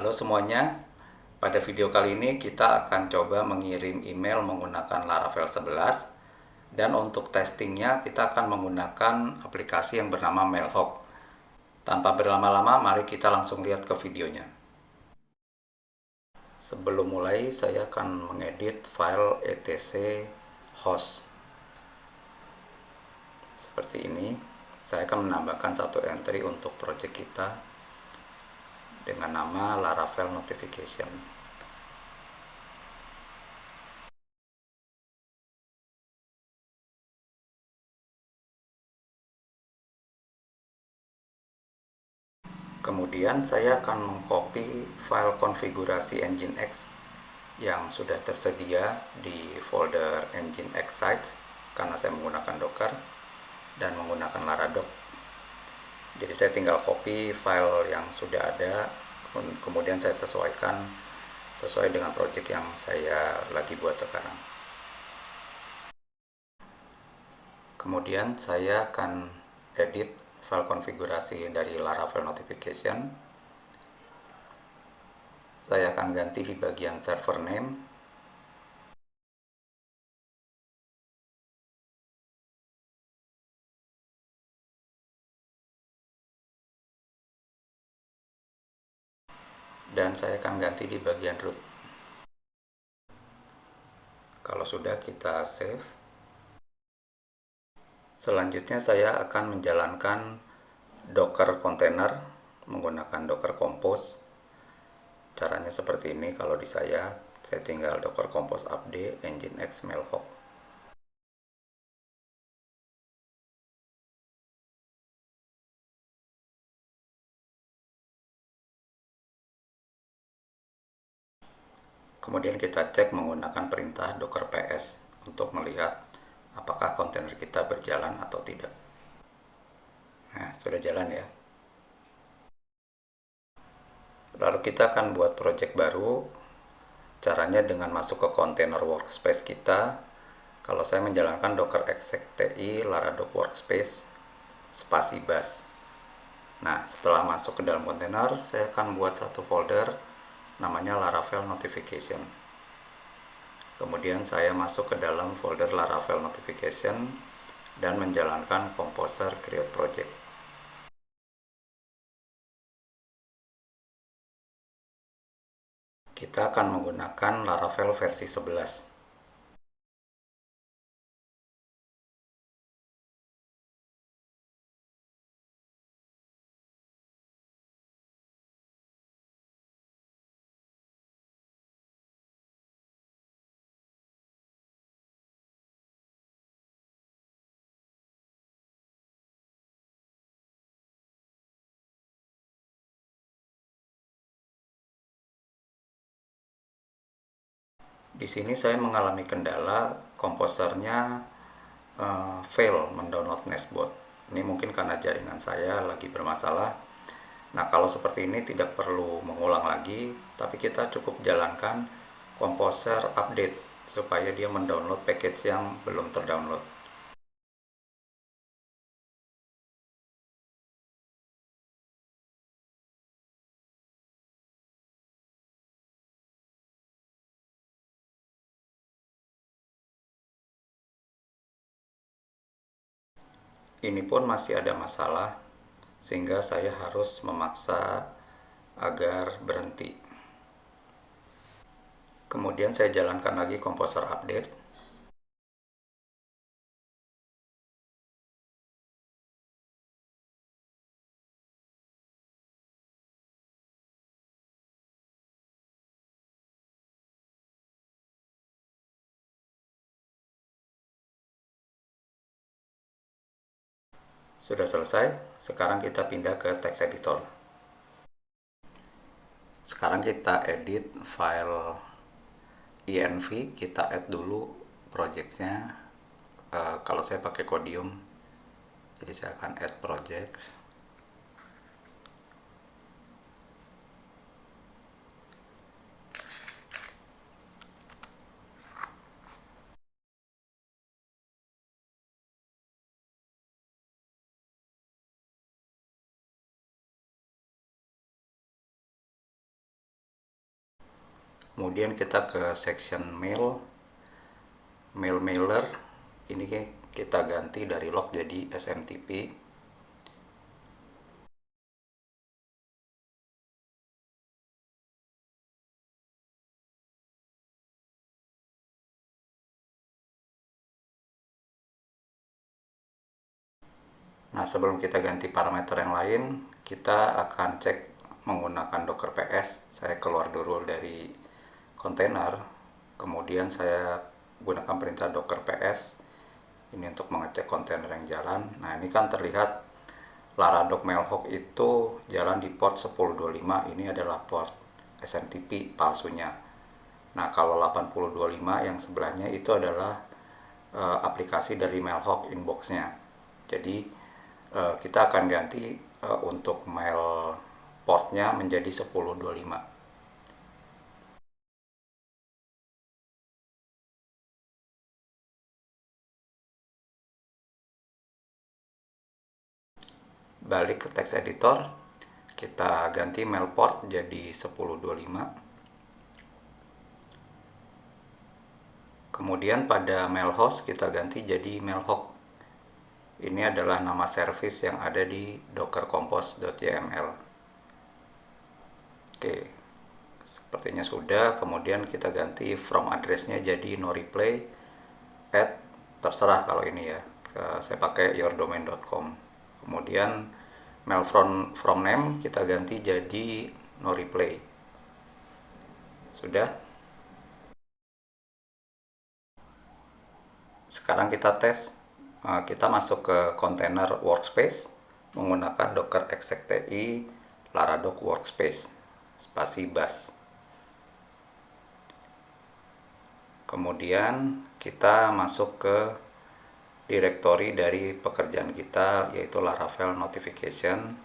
Halo semuanya, pada video kali ini kita akan coba mengirim email menggunakan Laravel 11 dan untuk testingnya kita akan menggunakan aplikasi yang bernama Mailhawk. Tanpa berlama-lama, mari kita langsung lihat ke videonya. Sebelum mulai, saya akan mengedit file etc host. Seperti ini, saya akan menambahkan satu entry untuk project kita dengan nama Laravel Notification. Kemudian saya akan mengcopy file konfigurasi Nginx yang sudah tersedia di folder Nginx sites karena saya menggunakan Docker dan menggunakan Laradoc. Jadi saya tinggal copy file yang sudah ada, kemudian saya sesuaikan sesuai dengan project yang saya lagi buat sekarang. Kemudian saya akan edit file konfigurasi dari Laravel Notification. Saya akan ganti di bagian server name. Dan saya akan ganti di bagian root. Kalau sudah, kita save. Selanjutnya saya akan menjalankan Docker container menggunakan Docker Compose. Caranya seperti ini. Kalau di saya tinggal Docker Compose update Nginx Mailhawk. Kemudian kita cek menggunakan perintah docker ps untuk melihat apakah kontainer kita berjalan atau tidak. Nah, sudah jalan ya. Lalu kita akan buat project baru. Caranya dengan masuk ke kontainer workspace kita. Kalau saya menjalankan docker exec.ti laradoc workspace spasi bus. Nah, setelah masuk ke dalam kontainer, saya akan buat satu folder namanya Laravel Notification. Kemudian saya masuk ke dalam folder Laravel Notification dan menjalankan Composer Create Project. Kita akan menggunakan Laravel versi 11. Di sini saya mengalami kendala komposernya fail mendownload Nestbot. Ini mungkin karena jaringan saya lagi bermasalah. Nah, kalau seperti ini tidak perlu mengulang lagi, tapi kita cukup jalankan Composer update supaya dia mendownload package yang belum terdownload. Ini pun masih ada masalah, sehingga saya harus memaksa agar berhenti. Kemudian saya jalankan lagi Composer update. Sudah selesai, sekarang kita pindah ke text editor. Sekarang kita edit file env, kita add dulu projectnya. Kalau saya pakai Codium, jadi saya akan add projects. Kemudian kita ke section mail mailer. Ini kita ganti dari log jadi SMTP. Nah, sebelum kita ganti parameter yang lain, kita akan cek menggunakan Docker PS. Saya keluar dulu dari kontainer, kemudian saya gunakan perintah Docker PS. Ini untuk mengecek kontainer yang jalan. Nah, ini kan terlihat Laradoc Mailhawk itu jalan di port 1025. Ini adalah port SMTP palsunya. Nah, kalau 8025 yang sebelahnya itu adalah aplikasi dari Mailhawk inbox-nya. Jadi kita akan ganti untuk mail portnya menjadi 1025. Balik ke text editor, kita ganti mail port jadi 1025. Kemudian pada mail host kita ganti jadi mailhawk. Ini adalah nama service yang ada di dockercompose.yml. Oke, sepertinya sudah. Kemudian kita ganti from address-nya jadi no reply at, terserah kalau ini ya, saya pakai yourdomain.com. Kemudian mail from name kita ganti jadi no reply. Sudah. Sekarang kita tes. Kita masuk ke container workspace menggunakan docker exec.ti laradoc workspace spasi bus. Kemudian kita masuk ke direktori dari pekerjaan kita, yaitu Laravel notification.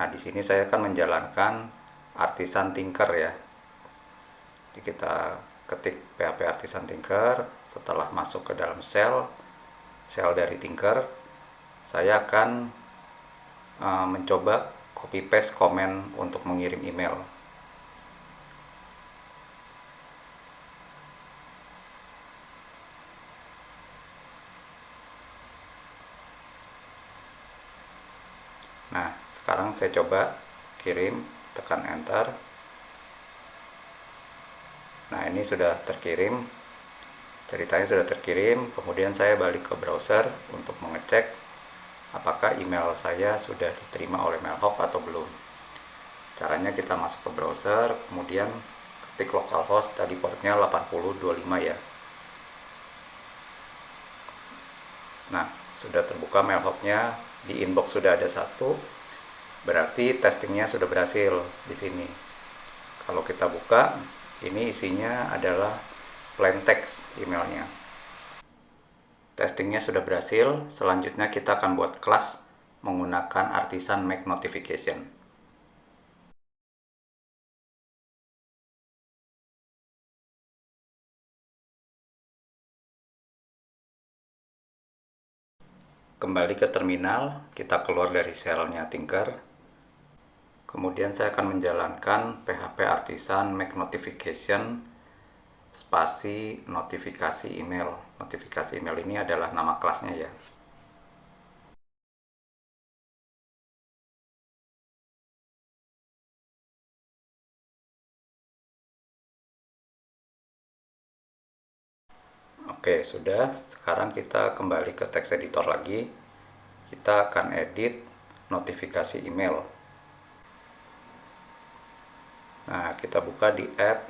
Nah, di sini saya akan menjalankan artisan tinker ya. Jadi kita ketik php artisan tinker. Setelah masuk ke dalam shell dari tinker, saya akan mencoba copy paste komen untuk mengirim email. Nah, sekarang saya coba kirim, tekan enter. Nah, ini sudah terkirim. Ceritanya sudah terkirim. Kemudian saya balik ke browser untuk mengecek apakah email saya sudah diterima oleh Mailhawk atau belum. Caranya kita masuk ke browser, kemudian ketik localhost, tadi portnya 8025 ya. Nah, sudah terbuka Mailhawk-nya, di inbox sudah ada satu, berarti testingnya sudah berhasil di sini. Kalau kita buka, ini isinya adalah plain text emailnya. Testingnya sudah berhasil, selanjutnya kita akan buat kelas menggunakan artisan make notification. Kembali ke terminal, kita keluar dari shell-nya Tinker. Kemudian saya akan menjalankan php artisan make notification spasi notifikasi email. Notifikasi email ini adalah nama kelasnya ya. Oke, sudah. Sekarang kita kembali ke text editor lagi. Kita akan edit notifikasi email. Nah, kita buka di add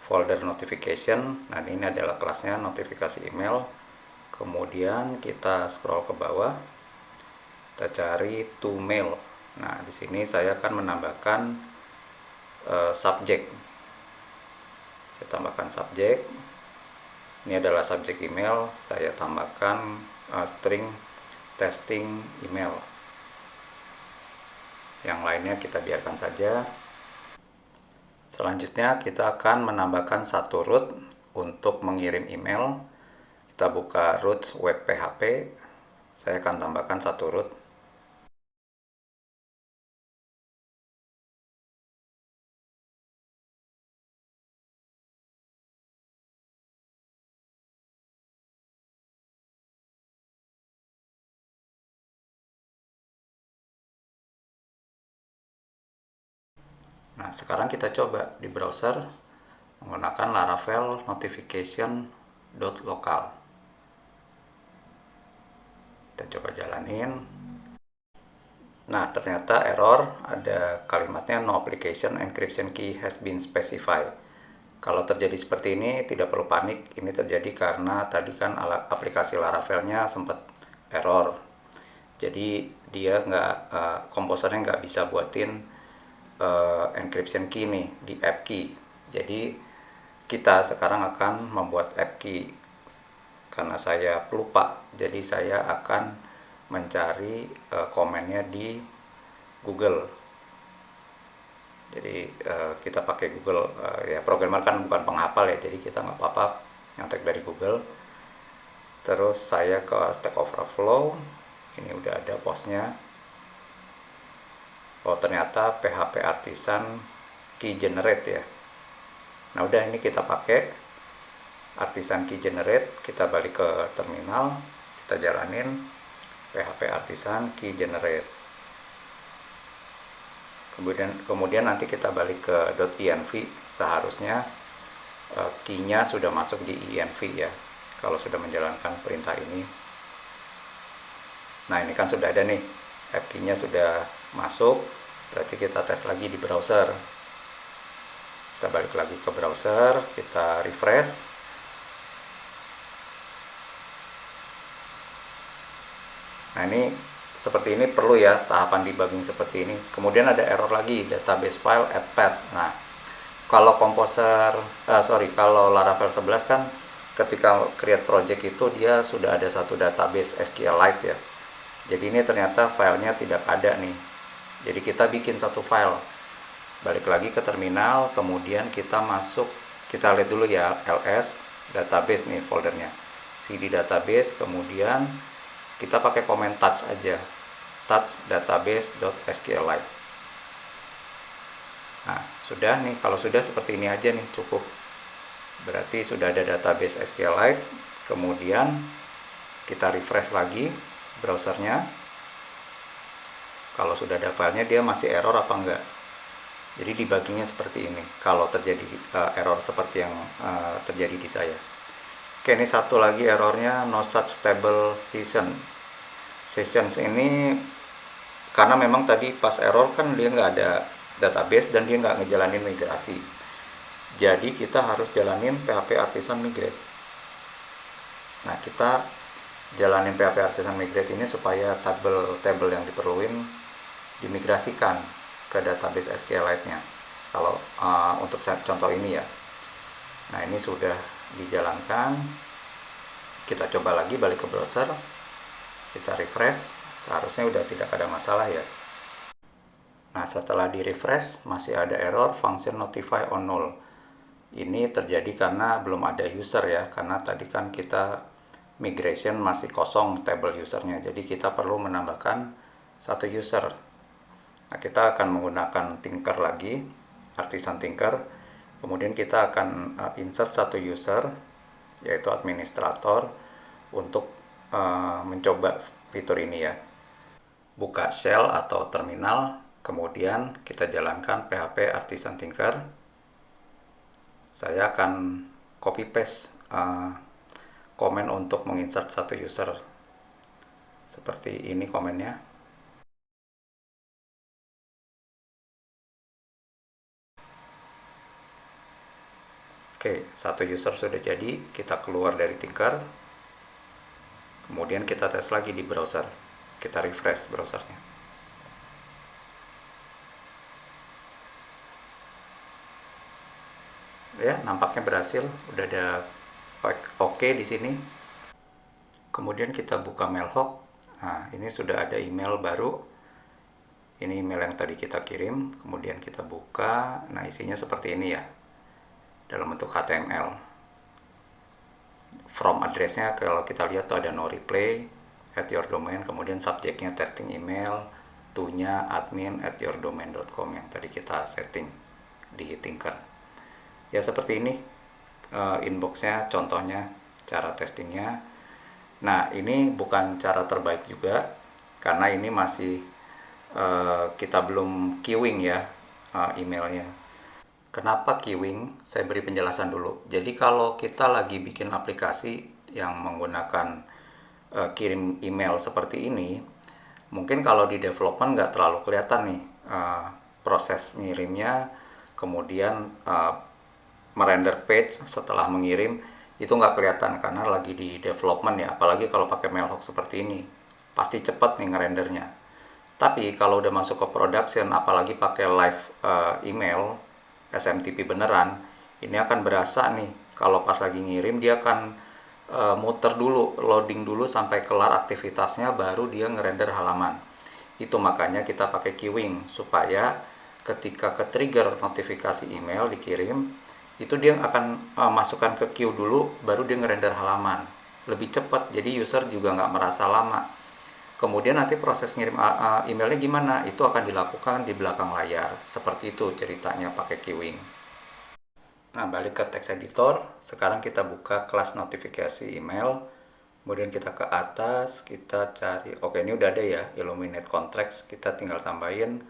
folder notification. Nah, ini adalah kelasnya notifikasi email. Kemudian kita scroll ke bawah. Kita cari to mail. Nah, di sini saya akan menambahkan subject. Saya tambahkan subject. Ini adalah subject email. Saya tambahkan string testing email. Yang lainnya kita biarkan saja. Selanjutnya kita akan menambahkan satu root untuk mengirim email. Kita buka root web php. Saya akan tambahkan satu root. sekarang kita coba di browser menggunakan Laravel notification.local. Kita coba jalanin. Nah, ternyata error, ada kalimatnya no application encryption key has been specified. Kalau terjadi seperti ini tidak perlu panik, ini terjadi karena tadi kan aplikasi Laravelnya sempat error. Jadi dia komposernya nggak bisa buatin encryption key nih di app key. Jadi kita sekarang akan membuat app key. Karena saya pelupa, jadi saya akan mencari komennya di Google. Jadi kita pakai Google, ya programmer kan bukan penghafal ya, jadi kita nggak apa-apa nyontek dari Google. Terus saya ke Stack Overflow, ini udah ada postnya. Oh, ternyata PHP Artisan Key Generate ya. Nah udah, ini kita pakai Artisan Key Generate. Kita balik ke terminal, kita jalanin PHP Artisan Key Generate. Kemudian nanti kita balik ke .env. Seharusnya key-nya sudah masuk di env ya, kalau sudah menjalankan perintah ini. Nah ini kan sudah ada nih, app key-nya sudah masuk, berarti kita tes lagi di browser. Kita balik lagi ke browser, kita refresh. Nah ini seperti ini, perlu ya tahapan debugging seperti ini. Kemudian ada error lagi, database file add path. Nah kalau kalau Laravel 11 kan ketika create project itu dia sudah ada satu database SQLite ya. Jadi ini ternyata filenya tidak ada nih. Jadi kita bikin satu file. Balik lagi ke terminal, kemudian kita lihat dulu ya ls database nih foldernya. cd database, kemudian kita pakai komen touch aja, touch database.sqlite. Nah sudah nih, kalau sudah seperti ini aja nih cukup, berarti sudah ada database SQLite. Kemudian kita refresh lagi browsernya, kalau sudah ada filenya dia masih error apa enggak. Jadi debuggingnya seperti ini kalau terjadi error seperti yang terjadi di saya. Oke, ini satu lagi errornya, no such stable sessions ini karena memang tadi pas error kan dia nggak ada database dan dia nggak ngejalanin migrasi. Jadi kita harus jalanin PHP Artisan Migrate. Nah kita jalanin PHP Artisan Migrate ini supaya tabel yang diperluin dimigrasikan ke database SQLite-nya. Kalau untuk contoh ini ya. Nah ini sudah dijalankan. Kita coba lagi balik ke browser, kita refresh, seharusnya udah tidak ada masalah ya. Nah setelah di refresh masih ada error function notify on null. Ini terjadi karena belum ada user ya, karena tadi kan kita migration masih kosong table usernya, jadi kita perlu menambahkan satu user. Nah kita akan menggunakan Tinker lagi, Artisan Tinker. Kemudian kita akan insert satu user, yaitu administrator, untuk mencoba fitur ini ya. Buka shell atau terminal, kemudian kita jalankan PHP Artisan Tinker. Saya akan copy paste komen untuk menginsert satu user. Seperti ini komennya. Oke, satu user sudah jadi, kita keluar dari Tinker. Kemudian kita tes lagi di browser. Kita refresh browsernya. Ya, nampaknya berhasil. Udah ada oke di sini. Kemudian kita buka Mailhawk. Nah, ini sudah ada email baru. Ini email yang tadi kita kirim. Kemudian kita buka. Nah, isinya seperti ini ya, dalam bentuk HTML. From address-nya kalau kita lihat tuh ada no reply at your domain, kemudian subjeknya testing email, to-nya admin@yourdomain.com yang tadi kita setting di Tinker. Ya seperti ini inbox-nya, contohnya cara testingnya. Nah ini bukan cara terbaik juga karena ini masih kita belum queuing ya emailnya. Kenapa queuing? Saya beri penjelasan dulu. Jadi kalau kita lagi bikin aplikasi yang menggunakan kirim email seperti ini, mungkin kalau di development nggak terlalu kelihatan nih proses ngirimnya, kemudian merender page setelah mengirim itu nggak kelihatan karena lagi di development ya, apalagi kalau pakai Mailhawk seperti ini pasti cepat nih ngerendernya. Tapi kalau udah masuk ke production, apalagi pakai live email SMTP beneran, ini akan berasa nih kalau pas lagi ngirim dia akan muter dulu, loading dulu sampai kelar aktivitasnya baru dia ngerender halaman. Itu makanya kita pakai queuing supaya ketika ke trigger notifikasi email dikirim, itu dia akan masukkan ke queue dulu baru dia ngerender halaman. Lebih cepat, jadi user juga nggak merasa lama. Kemudian nanti proses ngirim emailnya gimana? Itu akan dilakukan di belakang layar. Seperti itu ceritanya pakai queuing. Nah, balik ke text editor. Sekarang kita buka kelas notifikasi email. Kemudian kita ke atas, kita cari. Oke, ini udah ada ya, Illuminate Contracts. Kita tinggal tambahin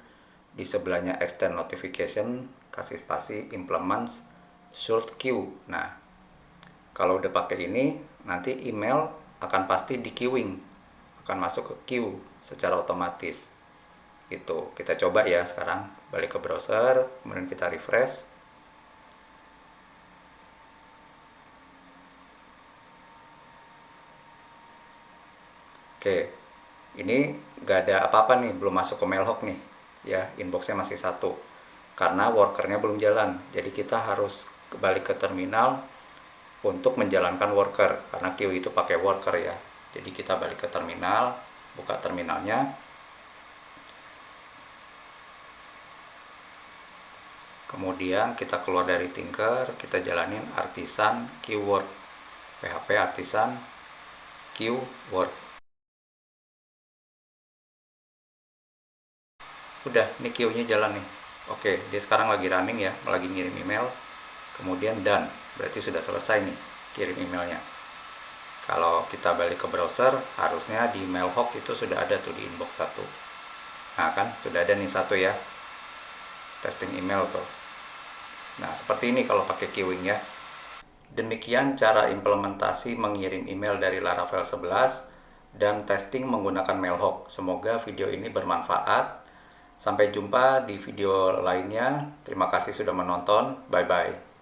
di sebelahnya extend notification, kasih spasi, implements, short queue. Nah, kalau udah pakai ini, nanti email akan pasti di queuing, akan masuk ke queue secara otomatis. Itu kita coba ya sekarang. Balik ke browser, kemudian kita refresh. Oke, ini gak ada apa-apa nih, belum masuk ke Mailhawk nih. Ya, inboxnya masih satu. Karena workernya belum jalan. Jadi kita harus balik ke terminal untuk menjalankan worker. Karena queue itu pakai worker ya. Jadi kita balik ke terminal, buka terminalnya. Kemudian kita keluar dari Tinker, kita jalanin artisan keyword. PHP artisan keyword. Udah, ini queue-nya jalan nih. Oke, dia sekarang lagi running ya, lagi ngirim email. Kemudian done, berarti sudah selesai nih kirim emailnya. Kalau kita balik ke browser, harusnya di Mailhawk itu sudah ada tuh di inbox 1. Nah kan, sudah ada nih satu ya, testing email tuh. Nah, seperti ini kalau pakai queuing ya. Demikian cara implementasi mengirim email dari Laravel 11 dan testing menggunakan Mailhawk. Semoga video ini bermanfaat. Sampai jumpa di video lainnya. Terima kasih sudah menonton. Bye-bye.